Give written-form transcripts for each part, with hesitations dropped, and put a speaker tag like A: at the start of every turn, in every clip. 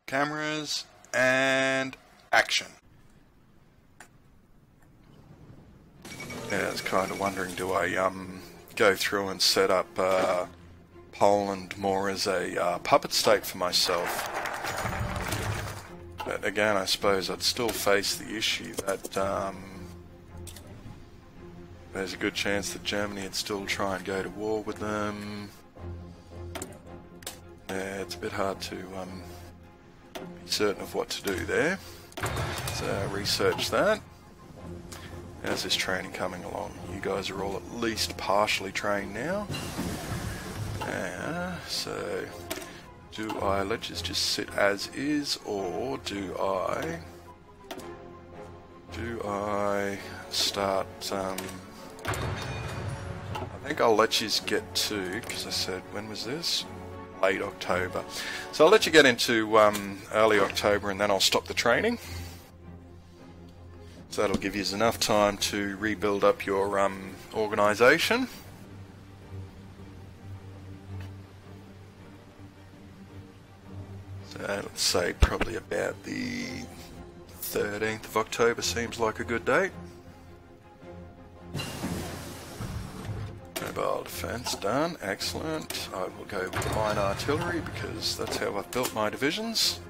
A: Cameras and action. Yeah, I was kind of wondering, do I go through and set up Poland more as a puppet state for myself? But again, I suppose I'd still face the issue that there's a good chance that Germany would still try and go to war with them. Yeah, it's a bit hard to be certain of what to do there. So research that. How's this training coming along? You guys are all at least partially trained now. So do I let you just sit as is, or do I start? I think I'll let you get to, because I said, when was this? Late October. So I'll let you get into early October, and then I'll stop the training. So that'll give you enough time to rebuild up your organisation. So let's say probably about the 13th of October seems like a good date. Mobile defence done, excellent. I will go with the line artillery because that's how I've built my divisions.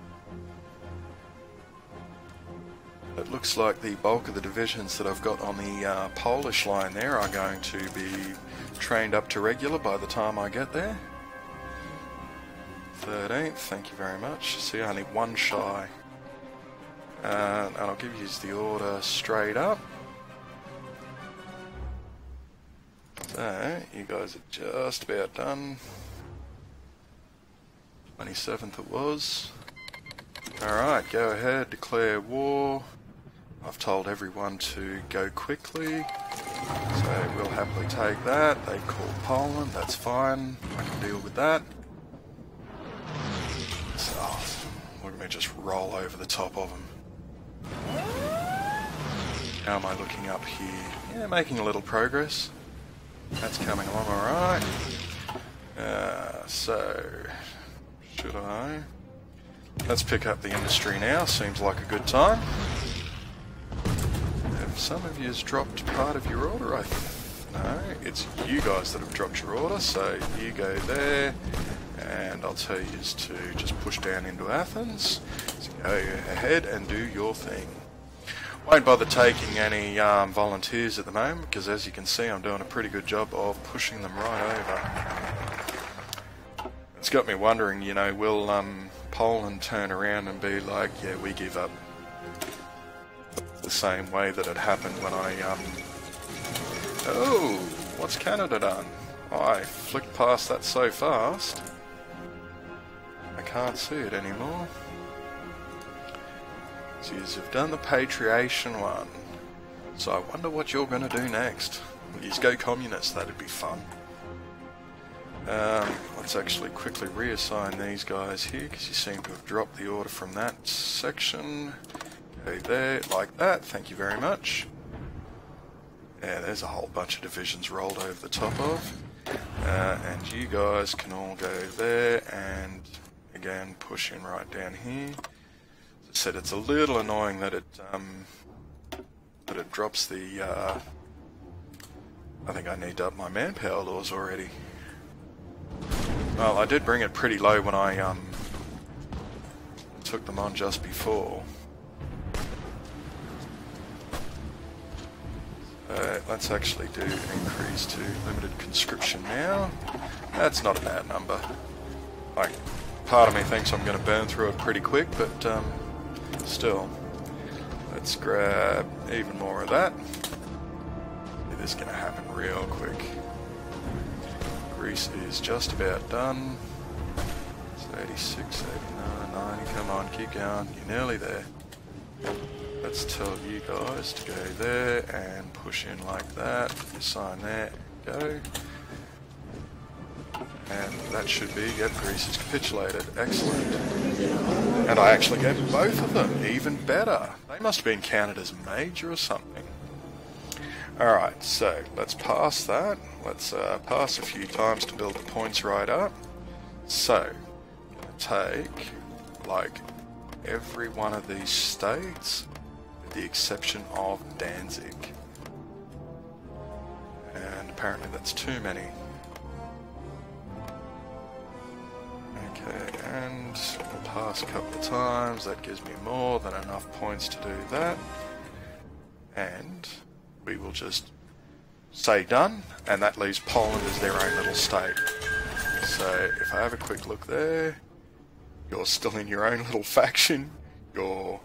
A: It looks like the bulk of the divisions that I've got on the Polish line there are going to be trained up to regular by the time I get there. 13th, thank you very much. See, only one shy. And I'll give you the order straight up. So, you guys are just about done. 27th it was. Alright, go ahead, declare war. I've told everyone to go quickly, so we'll happily take that. They've called Poland, that's fine, I can deal with that. So, look at me just roll over the top of them. How am I looking up here? Yeah, making a little progress. That's coming along alright. So, should I? Let's pick up the industry now, seems like a good time. Have some of you dropped part of your order? No, it's you guys that have dropped your order, so you go there, and I'll tell you to just push down into Athens. So go ahead and do your thing. Won't bother taking any volunteers at the moment, because as you can see I'm doing a pretty good job of pushing them right over. It's got me wondering, you know, will Poland turn around and be like, yeah, we give up, the same way that it happened when I oh, what's Canada done? Oh, I flicked past that so fast I can't see it anymore. So you've done the patriation one, so I wonder what you're going to do next. You go communist, that'd be fun. Let's actually quickly reassign these guys here, because you seem to have dropped the order from that section. Go there, like that, thank you very much. Yeah, there's a whole bunch of divisions rolled over the top of. And you guys can all go there, and again, push in right down here. As I said, it's a little annoying that it drops the, I think I need to up my manpower laws already. Well, I did bring it pretty low when I took them on just before. Let's actually do an increase to limited conscription now. That's not a bad number. Like, part of me thinks I'm going to burn through it pretty quick, but still. Let's grab even more of that. This is going to happen real quick. Greece is just about done. It's 86, 89, 90, come on, keep going, you're nearly there. Let's tell you guys to go there and push in like that, sign there, go. And that should be, yep, Greece has capitulated, excellent. And I actually gave both of them, even better. They must have been counted as major or something. Alright, so let's pass that. Let's pass a few times to build the points right up. So, take like every one of these states, with the exception of Danzig. And apparently that's too many. Okay, and we'll pass a couple of times. That gives me more than enough points to do that. And we will just say done, and that leaves Poland as their own little state. So if I have a quick look there, you're still in your own little faction. Are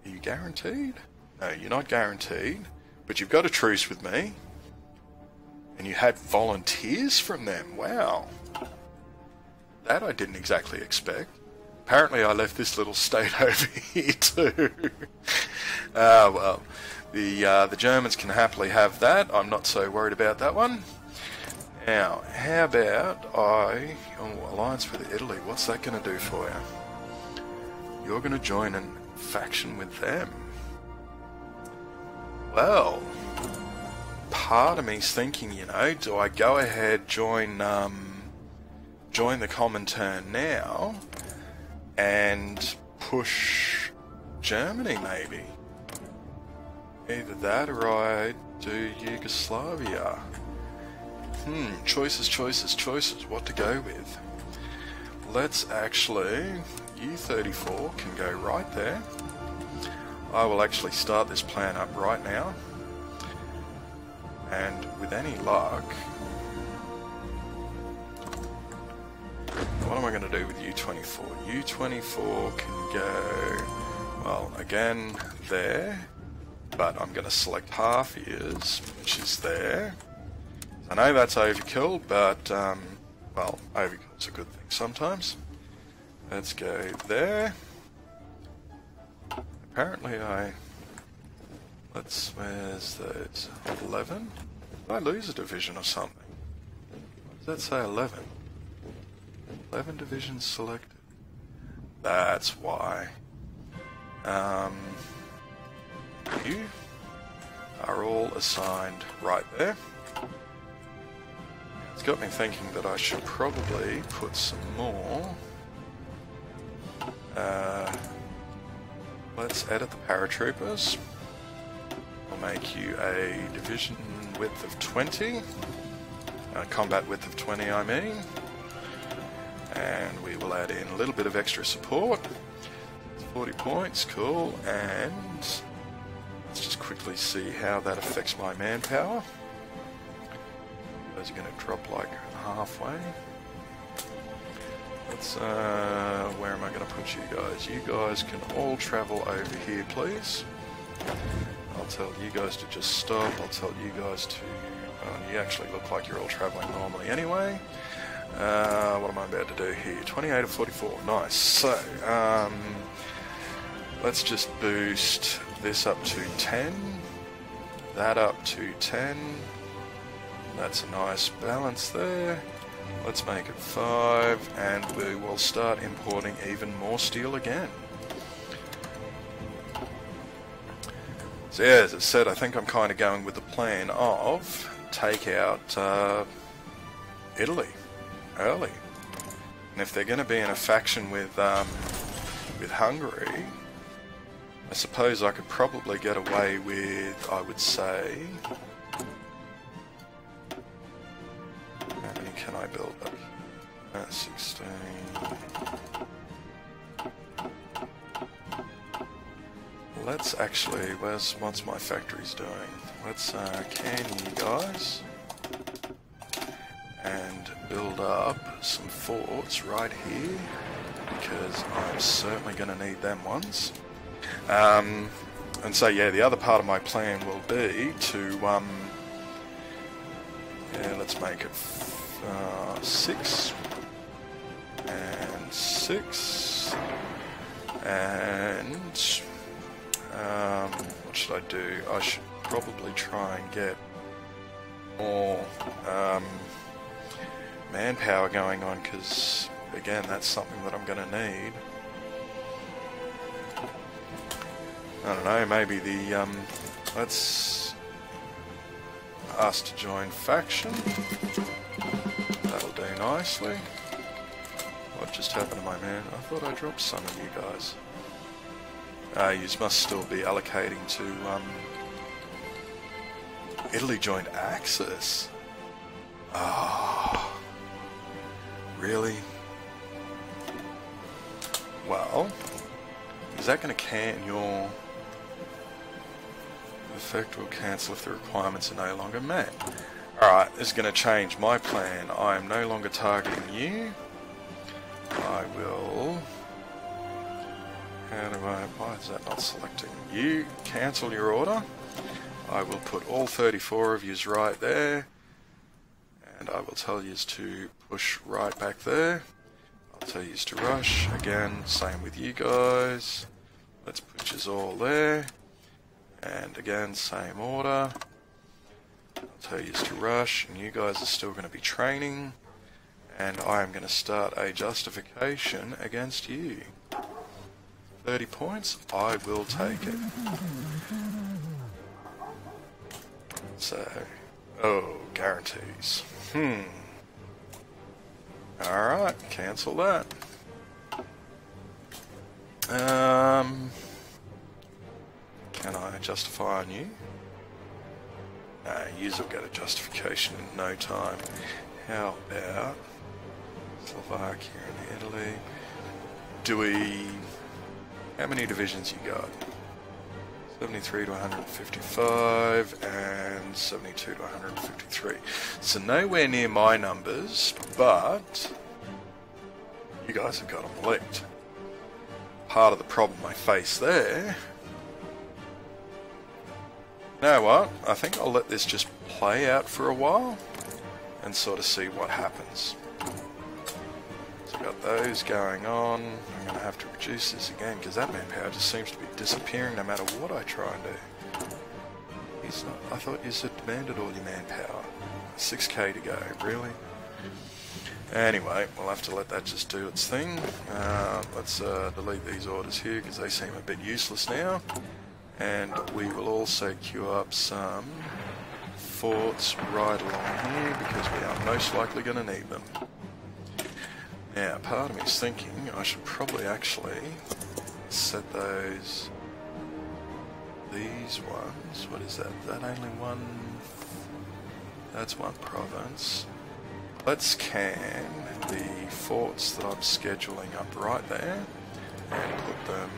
A: you guaranteed? No, you're not guaranteed, but you've got a truce with me. And you had volunteers from them. Wow. That I didn't exactly expect. Apparently I left this little state over here too. Well, the Germans can happily have that. I'm not so worried about that one. Now, how about alliance with Italy? What's that going to do for you? You're going to join a faction with them. Well, part of me's thinking, you know, do I go ahead, join the Comintern now and push Germany maybe? Either that or I do Yugoslavia. Choices, what to go with. Let's actually, U-34 can go right there. I will actually start this plan up right now. And with any luck, what am I going to do with U-24? U-24 can go, well, again, there. But I'm going to select half ears, which is there. I know that's overkill, but, well, overkill's a good thing sometimes. Let's go there. Apparently where's those? 11? Did I lose a division or something? What does that say 11? 11 divisions selected. That's why. You are all assigned right there. It's got me thinking that I should probably put some more. Let's edit the paratroopers. I'll make you a division width of 20. Combat width of 20, I mean. And we will add in a little bit of extra support. 40 points, cool. And let's just quickly see how that affects my manpower. Those are going to drop like halfway. Let's, where am I going to put you guys? You guys can all travel over here, please. I'll tell you guys to just stop. I'll tell you guys to... you actually look like you're all traveling normally anyway. What am I about to do here? 28 of 44. Nice. So, let's just boost this up to 10. That up to 10. That's a nice balance there. Let's make it 5, and we will start importing even more steel again. So yeah, as I said, I think I'm kind of going with the plan of take out Italy early. And if they're going to be in a faction with Hungary, I suppose I could probably get away with, I would say... How many can I build up? 16. Let's actually, what's my factories doing? Let's can you guys and build up some forts right here, because I'm certainly going to need them ones. And so yeah, the other part of my plan will be to yeah, let's make it 6 and 6, and what should I do? I should probably try and get more manpower going on, because again, that's something that I'm going to need. I don't know, maybe the let's ask to join faction. That'll do nicely. What just happened to my man? I thought I dropped some of you guys. You must still be allocating to Italy joined Axis. Ah, really? Well, is that going to can your effect will cancel if the requirements are no longer met? Alright, this is going to change my plan. I am no longer targeting you. I will... How do I... Why is that not selecting? You cancel your order. I will put all 34 of yous right there. And I will tell yous to push right back there. I'll tell yous to rush. Again, same with you guys. Let's put yous all there. And again, same order. I'll tell yous to rush, and you guys are still going to be training. And I am going to start a justification against you. 30 points, I will take it. So, oh, guarantees. Alright, cancel that. Can I justify on you? No, yous will get a justification in no time. How about Slovakia and Italy? Do we... How many divisions you got? 73 to 155 and 72 to 153. So nowhere near my numbers, but you guys have got them licked. Part of the problem I face there... You know what? I think I'll let this just play out for a while and sort of see what happens. So I've got those going on. I'm going to have to reduce this again because that manpower just seems to be disappearing no matter what I try and do. He's not, I thought you said demanded all your manpower. 6k to go, really? Anyway, we'll have to let that just do its thing. Let's delete these orders here because they seem a bit useless now. And we will also queue up some forts right along here because we are most likely going to need them. Now, part of me is thinking I should probably actually set these ones. What is that? Is that only one? That's one province. Let's can the forts that I'm scheduling up right there and put them...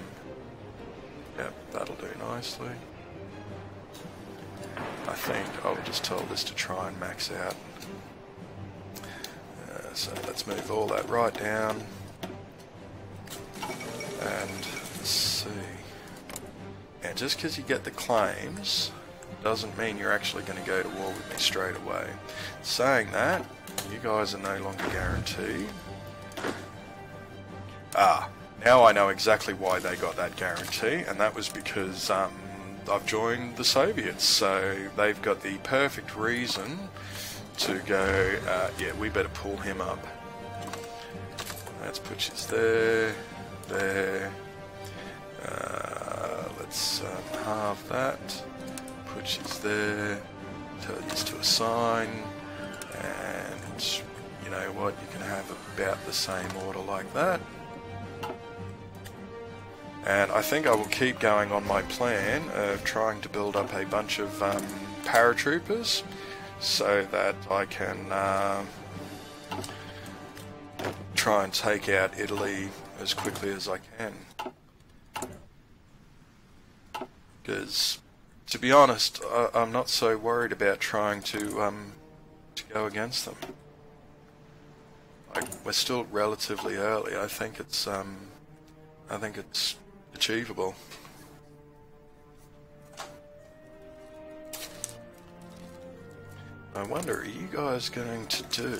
A: Yep, that'll do nicely. I think I'll just tell this to try and max out. So let's move all that right down. And let's see. And just because you get the claims doesn't mean you're actually going to go to war with me straight away. Saying that, you guys are no longer guaranteed. Now I know exactly why they got that guarantee, and that was because I've joined the Soviets, so they've got the perfect reason to go, yeah, we better pull him up. Let's put you there, there. Let's halve that, put you there, tell you to assign, and you know what, you can have about the same order like that. And I think I will keep going on my plan of trying to build up a bunch of paratroopers so that I can try and take out Italy as quickly as I can. Because, to be honest, I'm not so worried about trying to go against them. Like, we're still relatively early. I think it's achievable. I wonder, are you guys going to do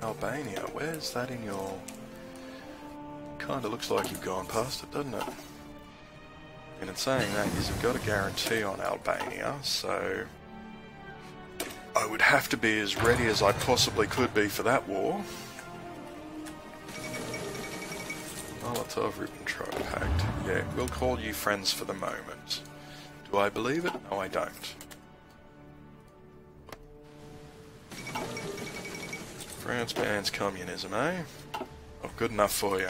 A: Albania? Where's that in your... Kind of looks like you've gone past it, doesn't it? And in saying that, you've got a guarantee on Albania, so I would have to be as ready as I possibly could be for that war. Molotov-Ribbentrop Pact. Yeah, we'll call you friends for the moment. Do I believe it? No, I don't. France bans communism, eh? Oh, good enough for you.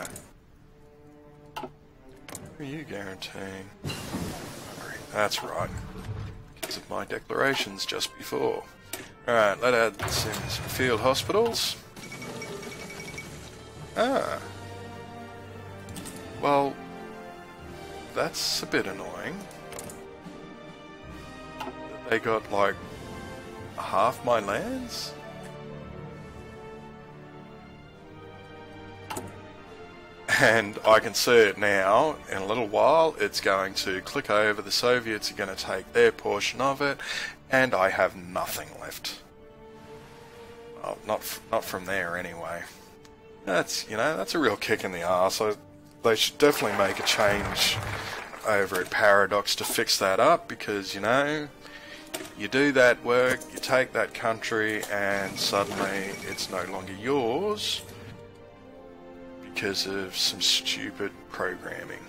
A: What are you guaranteeing? That's right. Because of my declarations just before. Alright, let's add some field hospitals. Ah. Well, that's a bit annoying. They got like half my lands? And I can see it now. In a little while it's going to click over, the Soviets are going to take their portion of it, and I have nothing left. Well, not from there anyway. That's, you know, that's a real kick in the arse. They should definitely make a change over at Paradox to fix that up, because, you know, you do that work, you take that country, and suddenly it's no longer yours because of some stupid programming.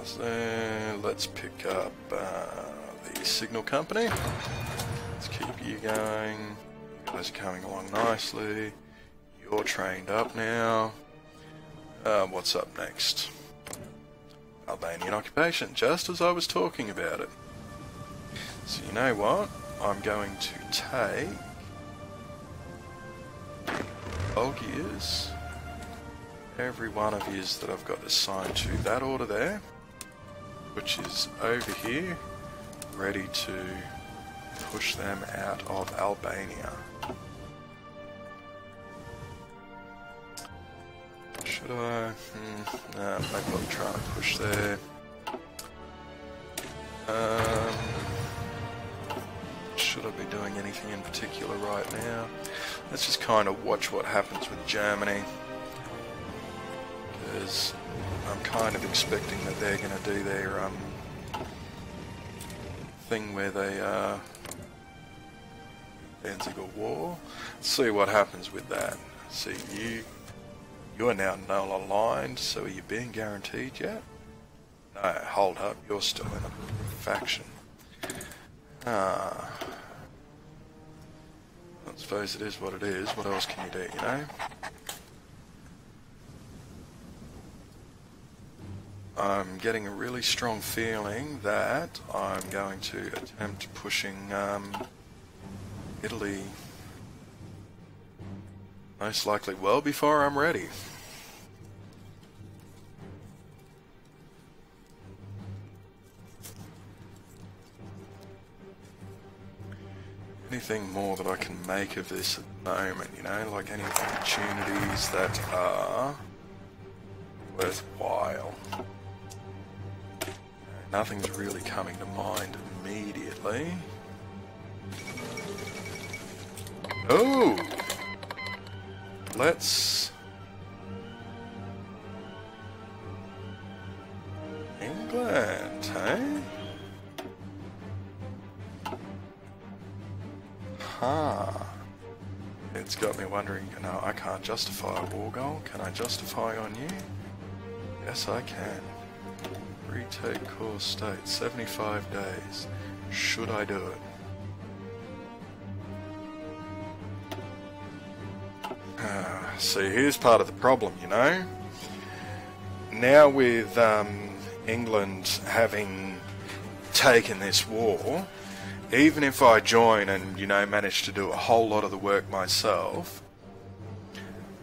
A: So let's pick up the signal company. Let's keep you going. You guys are coming along nicely. You're trained up now. What's up next? Albanian occupation, just as I was talking about it. So you know what? I'm going to take Bulgiers, every one of yous that I've got assigned to that order there, which is over here, ready to push them out of Albania. Should I? No, maybe I'll try to push there. Should I be doing anything in particular right now? Let's just kind of watch what happens with Germany, because I'm kind of expecting that they're going to do their thing where they Danziger War. Let's see what happens with that. See, you are now null aligned, so are you being guaranteed yet? No, hold up, you're still in a faction. I suppose it is what it is. What else can you do, you know? I'm getting a really strong feeling that I'm going to attempt pushing Italy most likely well before I'm ready. Anything more that I can make of this at the moment, you know, like any opportunities that are worthwhile. Nothing's really coming to mind immediately. Oh! Let's... England, hey? Huh. It's got me wondering, you know, I can't justify a war goal. Can I justify on you? Yes, I can. Retake core state, 75 days. Should I do it? See, here's part of the problem, you know. Now with England having taken this war, even if I join and, you know, manage to do a whole lot of the work myself,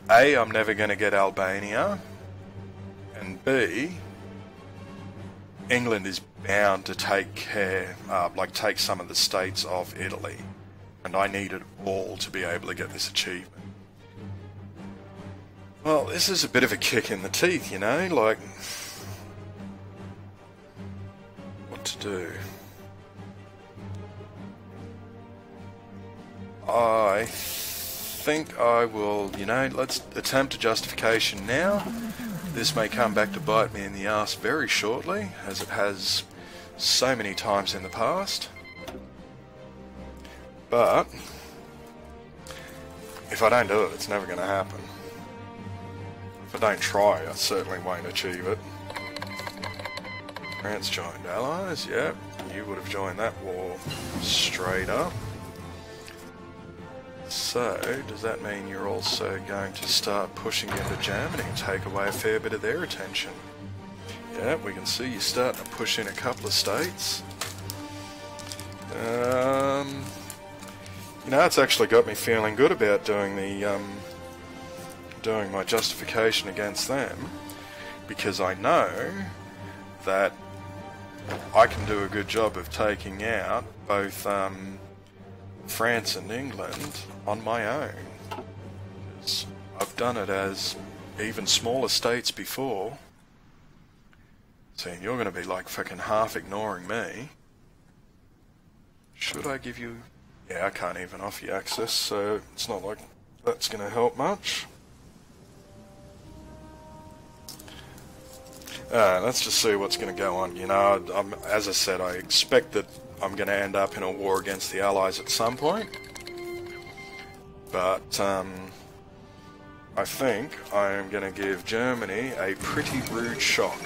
A: A, I'm never going to get Albania, and B, England is bound to take care, take some of the states of Italy, and I need it all to be able to get this achievement. Well, this is a bit of a kick in the teeth, you know, like, what to do? I think I will, you know, let's attempt a justification now. This may come back to bite me in the ass very shortly, as it has so many times in the past. But if I don't do it, it's never going to happen. If I don't try, I certainly won't achieve it. France joined allies, yep. You would have joined that war straight up. So, does that mean you're also going to start pushing into Germany and take away a fair bit of their attention? Yeah, we can see you're starting to push in a couple of states. You know, it's actually got me feeling good about doing the doing my justification against them, because I know that I can do a good job of taking out both France and England on my own. I've done it as even smaller states before. See, you're going to be like fucking half ignoring me. Should I give you... Yeah, I can't even offer you access, so it's not like that's going to help much. Let's just see what's going to go on. You know, as I said, I expect that I'm going to end up in a war against the Allies at some point. But I think I am going to give Germany a pretty rude shock.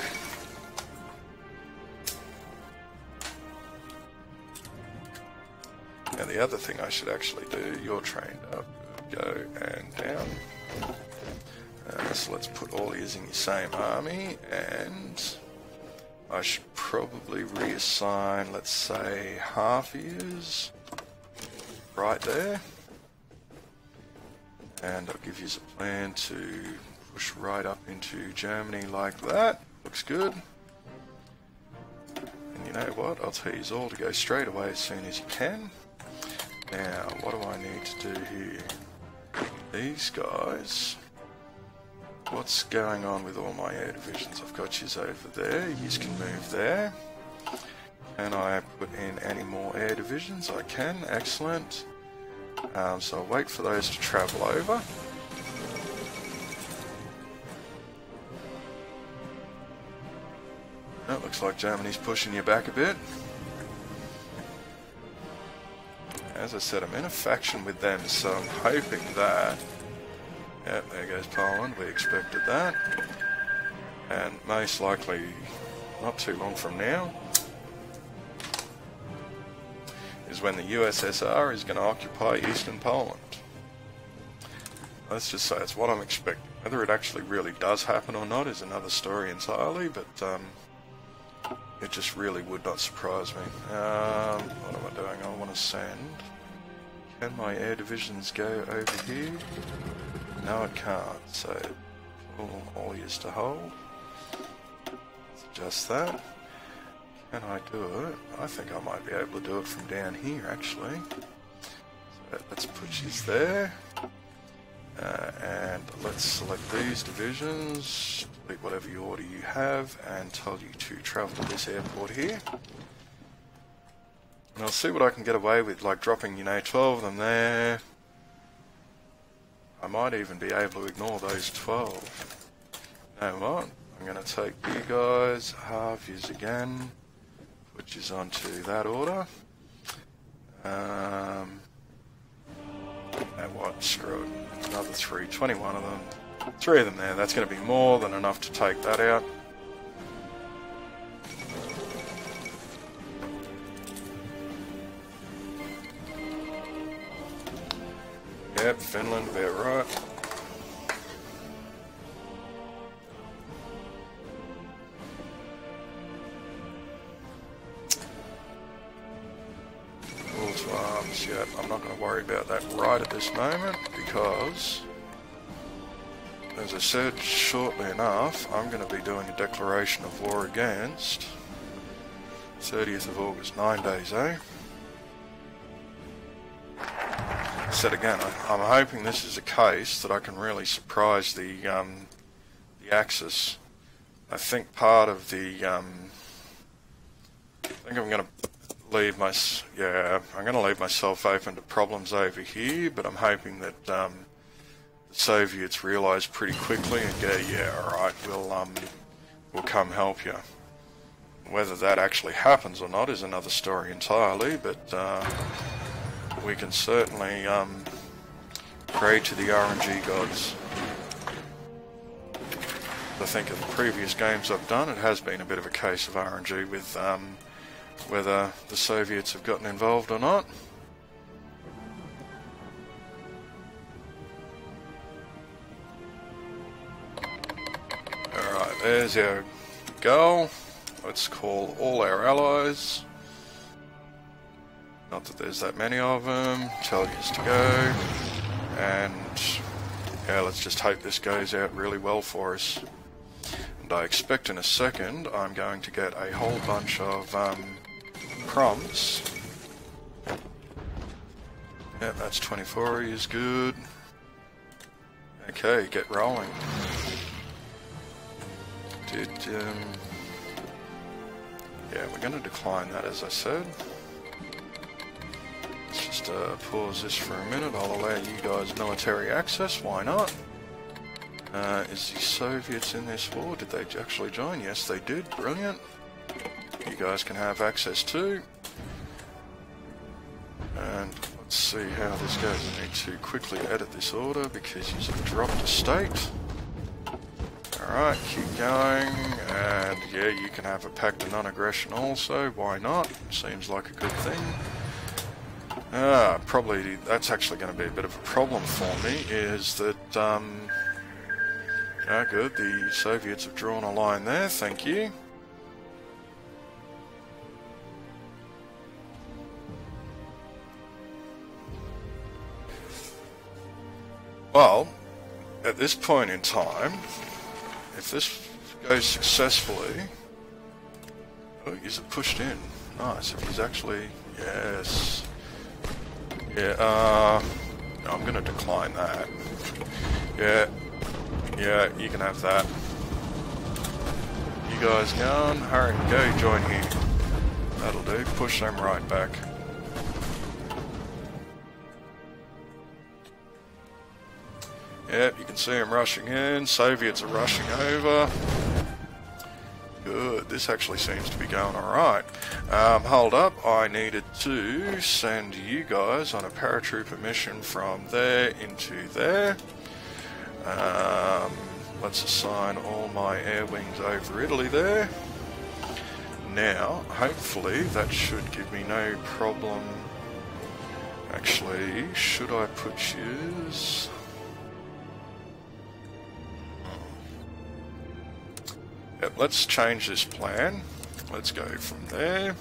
A: Now the other thing I should actually do, you're trained up, go and down. So let's put all these in the same army, and I should probably reassign, let's say, half ears right there. And I'll give you a plan to push right up into Germany like that. Looks good. And you know what? I'll tell you all to go straight away as soon as you can. Now, what do I need to do here? These guys... What's going on with all my air divisions? I've got yous over there. Yous can move there. Can I put in any more air divisions? I can. Excellent. So I'll wait for those to travel over. That looks like Germany's pushing you back a bit. As I said, I'm in a faction with them, so I'm hoping that... Yep, there goes Poland, we expected that. And most likely, not too long from now, is when the USSR is going to occupy eastern Poland. Let's just say it's what I'm expecting. Whether it actually really does happen or not is another story entirely, but it just really would not surprise me. What am I doing? I want to send... Can my air divisions go over here? No, it can't, so pull all yours to hold. Let's adjust that. Can I do it? I think I might be able to do it from down here, actually. So let's put yours there. And let's select these divisions, delete whatever order you have, and tell you to travel to this airport here. And I'll see what I can get away with, like dropping, you know, 12 of them there. I might even be able to ignore those 12. You know what? I'm going to take you guys, halve yous again, put yous onto that order. You know what? Screw it. Another 3, 21 of them. 3 of them there. That's going to be more than enough to take that out. Yep, Finland, about right. Call to arms, yep, I'm not going to worry about that right at this moment because, as I said, shortly enough, I'm going to be doing a declaration of war against 30th of August, 9 days, eh? Said again, I'm hoping this is a case that I can really surprise the Axis. I think part of the I think I'm going to leave I'm going to leave myself open to problems over here, but I'm hoping that the Soviets realise pretty quickly and go, yeah, all right, we'll come help you. Whether that actually happens or not is another story entirely, but. We can certainly pray to the RNG gods. I think in the previous games I've done, it has been a bit of a case of RNG with whether the Soviets have gotten involved or not. there's our goal. Let's call all our allies. Not that there's that many of them. Tell us to go. And yeah, let's just hope this goes out really well for us. And I expect in a second I'm going to get a whole bunch of prompts. Yeah, that's 24 is good. Okay, get rolling. Yeah, we're going to decline that, as I said. Let's just pause this for a minute. I'll allow you guys military access. Why not? Is the Soviets in this war? Did they actually join? Yes, they did. Brilliant. You guys can have access too. And let's see how this goes. I need to quickly edit this order because you've dropped a state. Alright, keep going, and yeah, you can have a pact of non-aggression also, why not? Seems like a good thing. Probably that's actually going to be a bit of a problem for me, is that, good, the Soviets have drawn a line there, thank you. Well, at this point in time, if this goes successfully, oh, is it pushed in? Nice, if he's actually, yes. Yeah, I'm going to decline that. Yeah, you can have that. You guys going? Hurry, go join here. That'll do, push them right back. Yep, you can see them rushing in. Soviets are rushing over. Good, this actually seems to be going alright. Hold up, I needed to send you guys on a paratrooper mission from there into there. Let's assign all my air wings over Italy there. Now, hopefully that should give me no problem. Actually, should I put yous? Yep, let's change this plan. Let's go from there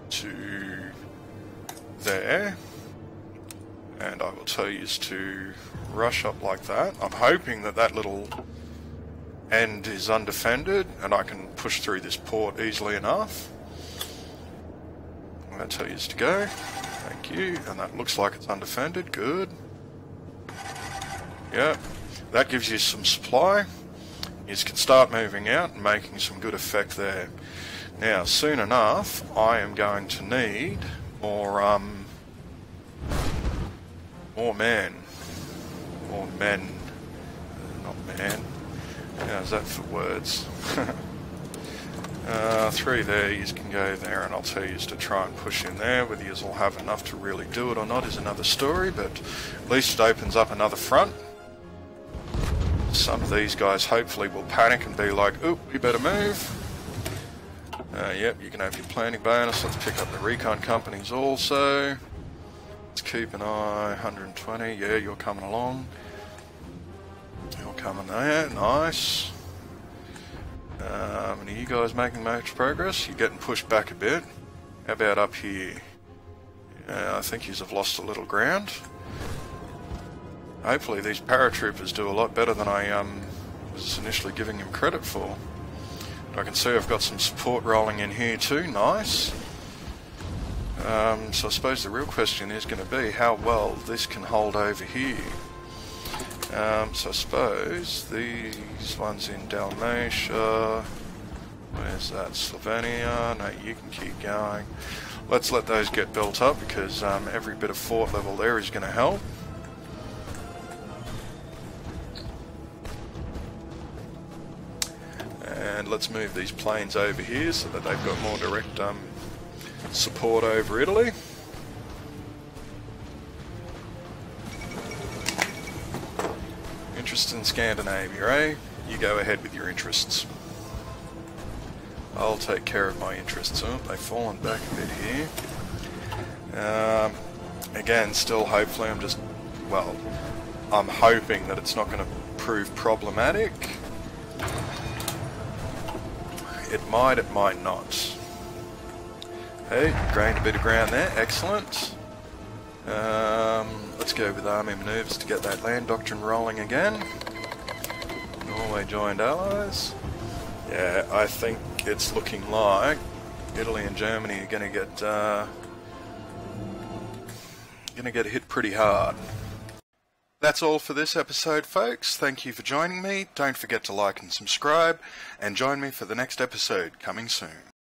A: to there, and I will tell you to rush up like that. I'm hoping that that little end is undefended and I can push through this port easily enough. I'm going to tell you to go. Thank you. And that looks like it's undefended. Good. Yep, that gives you some supply. You can start moving out and making some good effect there. Now, soon enough, I am going to need more men. More men. Not man. How's that for words? 3 there, you can go there, and I'll tell you to try and push in there. Whether you will have enough to really do it or not is another story, but at least it opens up another front. Some of these guys hopefully will panic and be like, oop, we better move. Yep, you can have your planning bonus. Let's pick up the recon companies also. Let's keep an eye, 120, yeah, you're coming along. You're coming there, nice. Are you guys making much progress? You're getting pushed back a bit. How about up here? I think you have lost a little ground. Hopefully these paratroopers do a lot better than I was initially giving them credit for. I can see I've got some support rolling in here too, nice. So I suppose the real question is going to be how well this can hold over here. So I suppose these ones in Dalmatia, where's that, Slovenia, no, you can keep going. Let's let those get built up because every bit of fort level there is going to help. And let's move these planes over here so that they've got more direct support over Italy. Interest in Scandinavia, eh? You go ahead with your interests. I'll take care of my interests. Oh, they've fallen back a bit here. Again, still hopefully I'm hoping that it's not going to prove problematic. It might not. Hey, gained a bit of ground there, excellent. Let's go with army manoeuvres to get that land doctrine rolling again. Norway joined allies. Yeah, I think it's looking like Italy and Germany are going to get hit pretty hard. That's all for this episode, folks. Thank you for joining me. Don't forget to like and subscribe, and join me for the next episode coming soon.